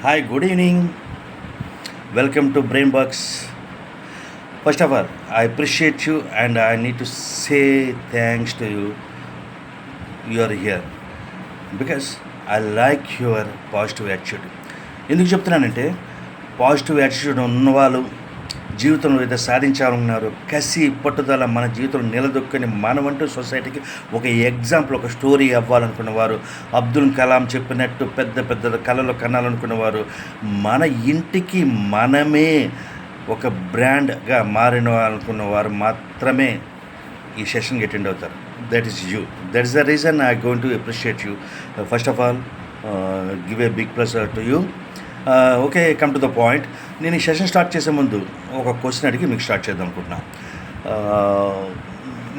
Hi, good evening. Welcome to Brainbugs. First of all, I appreciate you and I need to say thanks to you. You are here because I like your positive attitude. ఎందుకు చెప్తున్నానంటే positive attitude ఉన్నవాళ్ళు జీవితంలో ఏదో సాధించాలన్నారు, కసి పట్టుదల మన జీవితంలో నిలదొక్కని మనమంటూ సొసైటీకి ఒక ఎగ్జాంపుల్, ఒక స్టోరీ అవ్వాలనుకున్నవారు, అబ్దుల్ కలాం చెప్పినట్టు పెద్ద పెద్ద కళలు కనాలనుకున్నవారు, మన ఇంటికి మనమే ఒక బ్రాండ్గా మారిన అనుకున్న వారు మాత్రమే ఈ సెషన్కి అటెండ్ అవుతారు. That is you. That is the reason I going to appreciate you. First of all give a big plus to you. Okay, come to the point. నేను ఈ సెషన్ స్టార్ట్ చేసే ముందు ఒక క్వశ్చన్ అడిగి మీకు స్టార్ట్ చేద్దాం అనుకుంటున్నా.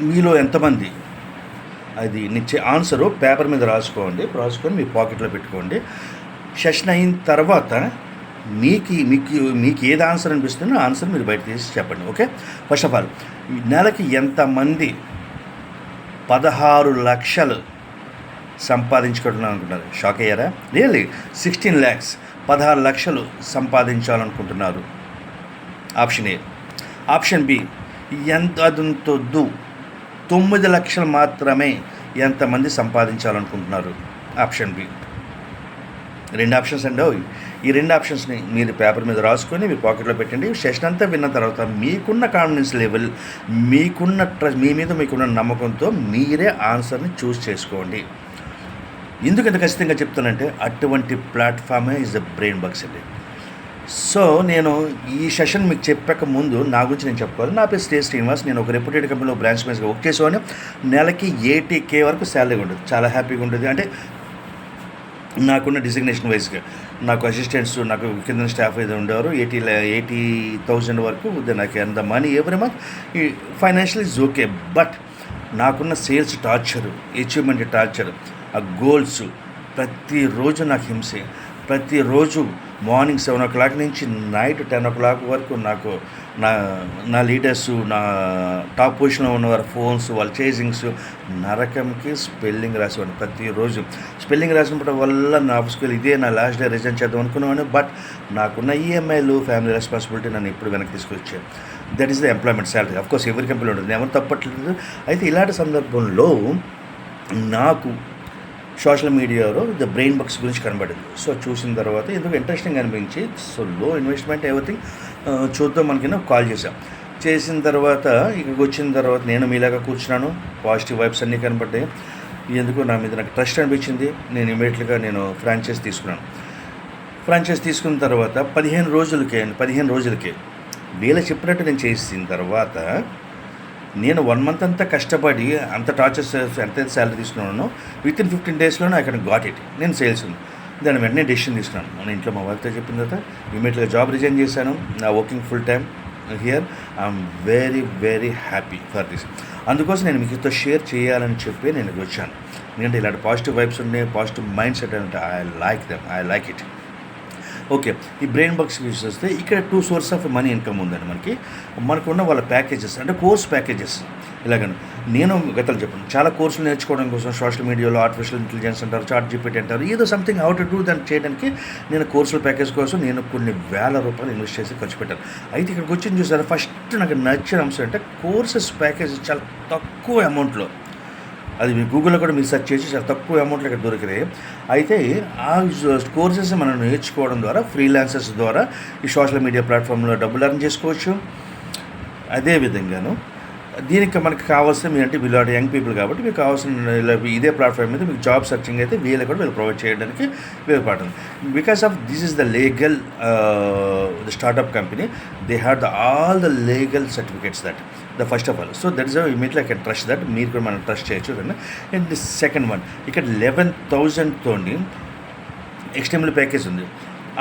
మీలో ఎంతమంది అది నిచ్చే ఆన్సరు పేపర్ మీద రాసుకొని మీ పాకెట్లో పెట్టుకోండి. సెషన్ అయిన తర్వాత మీకు మీకు మీకు ఏది ఆన్సర్ అనిపిస్తుందో ఆన్సర్ మీరు బయట తీసి చెప్పండి. ఓకే, ఫస్ట్ ఆఫ్ ఆల్ నెలకి ఎంతమంది 16 లక్షలు సంపాదించుకుంటున్నాం అనుకుంటున్నారు? షాక్ అయ్యారా? రియల్లీ 16 lakhs, 16 లక్షలు సంపాదించాలనుకుంటున్నారు. Option A. ఆప్షన్ బి, ఎంత అదంతొద్దు 9 లక్షలు మాత్రమే ఎంతమంది సంపాదించాలనుకుంటున్నారు? Option B. 2 ఆప్షన్స్ అండి. ఈ 2 ఆప్షన్స్ని మీరు పేపర్ మీద రాసుకొని మీ పాకెట్లో పెట్టండి. సెషన్ అంతా విన్న తర్వాత మీకున్న కాన్ఫిడెన్స్ లెవెల్, మీకున్న మీ మీద మీకున్న నమ్మకంతో మీరే ఆన్సర్ని చూస్ చేసుకోండి. ఎందుకు ఇంత ఖచ్చితంగా చెప్తానంటే అటువంటి ప్లాట్ఫామే ఈజ్ ద బ్రెయిన్ బగ్స్ అండి. సో నేను ఈ సెషన్ మీకు చెప్పక ముందు నా గురించి నేను చెప్పుకోవాలి. నా పేరు స్టేజ్ శ్రీనివాస్. నేను ఒక రెప్యూటెడ్ కంపెనీలో బ్రాంచ్ మేనేజర్గా వర్క్ చేసేవాడిని. నెలకి 80K వరకు శాలరీ ఉండదు. చాలా హ్యాపీగా ఉండేది. అంటే నాకున్న డిజిగ్నేషన్ వైజ్గా నాకు అసిస్టెంట్స్, నాకు కింద స్టాఫ్ ఏదో ఉండేవారు. 80,000 వరకు నాకు ఎంత money every month. Financial is okay. But నాకున్న సేల్స్ టార్చరు, అచీవ్మెంట్ టార్చరు, ఆ గోల్స్ ప్రతిరోజు నాకు హింసే. ప్రతిరోజు మార్నింగ్ 7 o'clock నుంచి నైట్ 10 o'clock వరకు నాకు నా లీడర్స్, నా టాప్ పొజిషన్లో ఉన్నవారు ఫోన్స్, వాళ్ళ చేజింగ్స్, నరకంకి స్పెల్లింగ్ రాసేవాడిని. ప్రతిరోజు స్పెల్లింగ్ రాసినప్పటి వల్ల నా ఆఫీస్కి వెళ్ళి ఇదే నా లాస్ట్ డే రిజైన్ చేద్దాం అనుకున్నాను. బట్ నాకున్న ఈఎంఐలు, ఫ్యామిలీ రెస్పాన్సిబిలిటీ నన్ను ఎప్పుడు వెనక్కి తీసుకొచ్చాయి. That is the employment salary. Of course ఎవరి కంపెనీలో ఉంటుంది, ఎవరు తప్పట్లేదు. అయితే ఇలాంటి సందర్భంలో నాకు సోషల్ మీడియాలో ద బ్రెయిన్ బగ్స్ గురించి కనబడింది. సో చూసిన తర్వాత ఎందుకు ఇంట్రెస్టింగ్ అనిపించి, సో లో ఇన్వెస్ట్మెంట్ ఎవ్రీథింగ్ చూద్దాం మనకి కాల్ చేసిన తర్వాత ఇక్కడికి వచ్చిన తర్వాత నేను మీలాగా కూర్చున్నాను. పాజిటివ్ వైబ్స్ అన్నీ కనబడ్డాయి. ఎందుకు నాకు ట్రస్ట్ అనిపించింది. నేను ఇమీడియట్గా ఫ్రాంచైజ్ తీసుకున్నాను. ఫ్రాంచైజ్ తీసుకున్న తర్వాత 15 రోజులకే వీళ్ళు చెప్పినట్టు నేను చేసిన తర్వాత నేను 1 month అంతా కష్టపడి అంత టార్చర్స్ ఎంత శాలరీ తీసుకున్నానో వితిన్ 15 daysలోనే ఐ కెన్ గాట్ ఇట్. నేను సేల్స్ ఉంది. దాని వెంటనే డెసిషన్ తీసుకున్నాను. మన ఇంట్లో మా వర్క్తో చెప్పిన తర్వాత ఇమీడియట్గా జాబ్ రిజైన్ చేశాను. నా working full time here. I'm very very happy for this. అందుకోసం నేను మీతో షేర్ చేయాలని చెప్పి నేను వచ్చాను. ఎందుకంటే ఇలాంటి పాజిటివ్ వైబ్స్ ఉన్నాయి, పాజిటివ్ మైండ్ సెట్ అంటే ఐ లైక్ ఇట్. ఓకే, ఈ బ్రెయిన్ బగ్స్ యూస్ వస్తే ఇక్కడ 2 sources ఆఫ్ మనీ ఇన్కమ్ ఉందండి మనకున్న వాళ్ళ ప్యాకేజెస్, అంటే కోర్స్ ప్యాకేజెస్. ఇలాగని నేను గతంలో చెప్పాను, చాలా కోర్సులు నేర్చుకోవడం కోసం సోషల్ మీడియాలో ఆర్టిఫిషియల్ ఇంటెలిజెన్స్ అంటారు, చాట్ జీపీటీ అంటారు, ఏదో సంథింగ్ హౌ టు డూ దాన్ని చేయడానికి నేను కోర్సుల ప్యాకేజ్ కోసం నేను కొన్ని వేల రూపాయలు ఇన్వెస్ట్ చేసి ఖర్చు పెట్టాను. అయితే ఇక్కడికి వచ్చింది చూసారా, ఫస్ట్ నాకు నచ్చిన అంశం అంటే కోర్సెస్ ప్యాకేజ్ చాలా తక్కువ అమౌంట్లో. అది మీ గూగుల్లో కూడా మీరు సెర్చ్ చేసి చాలా తక్కువ అమౌంట్లో ఇక్కడ దొరికితే. అయితే ఆ కోర్సెస్ మనం నేర్చుకోవడం ద్వారా ఫ్రీలాన్సర్స్ ద్వారా ఈ సోషల్ మీడియా ప్లాట్ఫామ్లో డబ్బులు ఎర్న్ చేసుకోవచ్చు. అదేవిధంగాను దీనికి మనకు కావాల్సిన అంటే వీళ్ళు యంగ్ పీపుల్ కాబట్టి మీకు కావాల్సిన ఇదే ప్లాట్ఫామ్ మీద మీకు జాబ్ సర్చింగ్ అయితే వీళ్ళు కూడా వీళ్ళు ప్రొవైడ్ చేయడానికి ఉపయోగపడుతుంది. Because of this is the legal the startup company, they have all the legal certificates that the first of all. So that is immediately I can trust that. మీరు కూడా మనం trust చేయొచ్చు. అండ్ ది సెకండ్ వన్, ఇక్కడ 11,000తో ఎక్స్టెంబుల్ package ఉంది.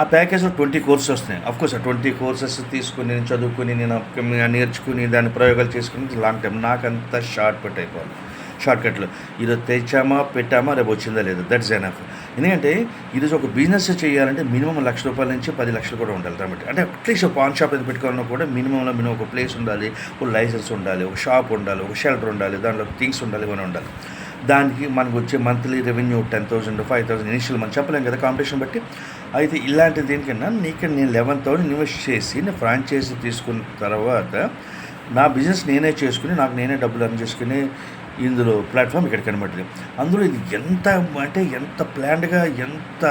ఆ ప్యాకేజ్లో 20 courses వస్తున్నాయి. Of course ఆ 20 courses తీసుకుని నేను చదువుకుని నేను నేర్చుకుని దాన్ని ప్రయోగాలు చేసుకుని లాంగ్ టైం నాకంతా షార్ట్కట్లు ఈరోజు తెచ్చామా పెట్టామా రేపు వచ్చిందా లేదా, దట్స్ ఎనఫ్. ఎందుకంటే ఈరోజు ఒక బిజినెస్ చేయాలంటే మినిమం ₹1,00,000 నుంచి 10 లక్షలు కూడా ఉండాలి. కాబట్టి అంటే అట్లీస్ట్ పాన్ షాప్ ఏది పెట్టుకోవాలన్నా కూడా మినిమం ఒక ప్లేస్ ఉండాలి, ఒక లైసెన్స్ ఉండాలి, ఒక షాప్ ఉండాలి, ఒక షెల్టర్ ఉండాలి, దాంట్లో థింగ్స్ ఉండాలి, ఇవన్నీ ఉండాలి. దానికి మనకు వచ్చే మంత్లీ రెవెన్యూ 10,000 5,000 ఇనిషియల్ మనం చెప్పలేం కదా కాంపిటీషన్ బట్టి. అయితే ఇలాంటి దీనికన్నా నేను 11,000 ఇన్వెస్ట్ చేసి నేను ఫ్రాంచైజీ తీసుకున్న తర్వాత నా బిజినెస్ నేనే చేసుకుని నాకు నేనే డబ్బులు అర్న్ చేసుకుని ఇందులో ప్లాట్ఫామ్ ఇక్కడ కనబడుతుంది. అందులో ఇది ఎంత ప్లాన్డ్గా ఎంత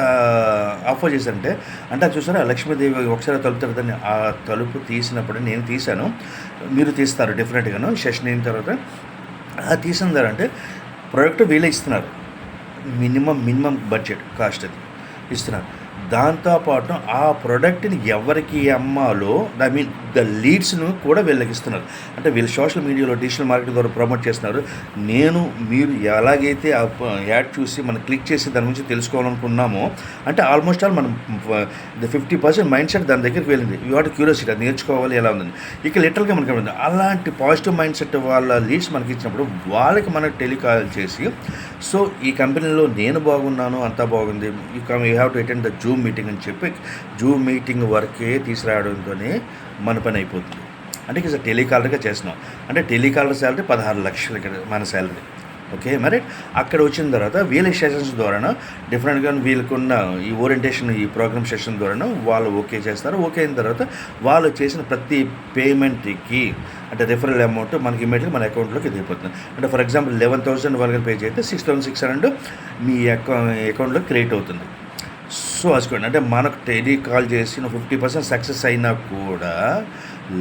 ఆఫర్ చేశారంటే అది చూసారా, లక్ష్మీదేవి ఒకసారి తలుపు తరుగుతుంది. ఆ తలుపు తీసినప్పుడు నేను తీశాను, మీరు తీస్తారు డెఫినెట్గాను సెషన్ అయిన తర్వాత. తీసిన ధర అంటే ప్రోడక్ట్ వీళ్ళే ఇస్తున్నారు, మినిమం బడ్జెట్ కాస్ట్ అది ఇస్తున్నారు. దాంతోపాటు ఆ ప్రోడక్ట్ని ఎవరికి అమ్మాలో ద లీడ్స్ను కూడా వీళ్ళకి ఇస్తున్నారు. అంటే వీళ్ళు సోషల్ మీడియాలో డిజిటల్ మార్కెటింగ్ ద్వారా ప్రమోట్ చేస్తున్నారు. మీరు ఎలాగైతే ఆ యాడ్ చూసి మనం క్లిక్ చేసి దాని గురించి తెలుసుకోవాలనుకున్నామో ఆల్మోస్ట్ ఆల్ మనం 50% మైండ్ సెట్ దాని దగ్గరికి వెళ్ళింది. యూ వాట్ క్యూరియాసిటీ, అది నేర్చుకోవాలి ఎలా ఉందని. ఇక లిటరల్గా మనకి ఉంది అలాంటి పాజిటివ్ మైండ్ సెట్ వాళ్ళ లీడ్స్ మనకి ఇచ్చినప్పుడు వాళ్ళకి మనకు టెలికాల్ చేసి, సో ఈ కంపెనీలో నేను బాగున్నాను, అంతా బాగుంది, you have to attend the Zoom meeting అని చెప్పి జూమ్ మీటింగ్ వరకే తీసుకురావడంతోనే మన పని అయిపోతుంది. ఇక టెలికాలర్గా చేస్తున్నాం. టెలికాలర్ శాలరీ 16 లక్షలు ఇక్కడ మన శాలరీ. ఓకే, మరి అక్కడ వచ్చిన తర్వాత వీళ్ళ సెషన్స్ ద్వారా డిఫరెంట్గా వీళ్ళకున్న ఈ ఓరియంటేషన్ ఈ ప్రోగ్రామ్ సెషన్ ద్వారా వాళ్ళు ఓకే చేస్తారు. ఓకే అయిన తర్వాత వాళ్ళు చేసిన ప్రతి పేమెంట్కి రిఫరల్ అమౌంట్ మనకి ఇమీడియట్గా మన అకౌంట్లోకి దిగిపోతుంది. ఫర్ ఎగ్జాంపుల్ 11,000 వాళ్ళకి పే చేస్తే 6,600 మీ అకౌంట్లో క్రియేట్ అవుతుంది. సో అసుకోండి, మనకు టెలికాల్ చేసి 50% సక్సెస్ అయినా కూడా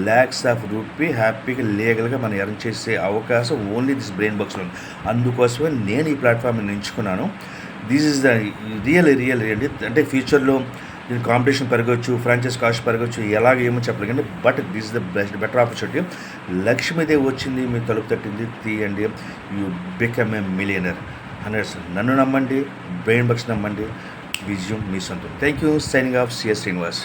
lakhs of rupees హ్యాపీగా లీగల్గా మనం ఎర్న్ చేసే అవకాశం ఓన్లీ దిస్ బ్రెయిన్ బాక్స్లో ఉంది. అందుకోసమే నేను ఈ ప్లాట్ఫామ్ని ఎంచుకున్నాను. దిస్ ఈజ్ ద రియల్ అండి. ఫ్యూచర్లో దీని కాంపిటీషన్ పెరగవచ్చు, ఫ్రాంచైజ్ కాస్ట్ పెరగవచ్చు, ఏమో చెప్పలేదు కానీ but this is the better opportunity. Lakshmidevi వచ్చింది, మీ తలుపు తట్టింది, తీయండి, యూ బికమ్ ఏ మిలియనర్. 100%. నన్ను నమ్మండి, బ్రెయిన్ బాక్స్ నమ్మండి, విజయం మీ సొంతం. Thank you. Signing off CS Srinivas.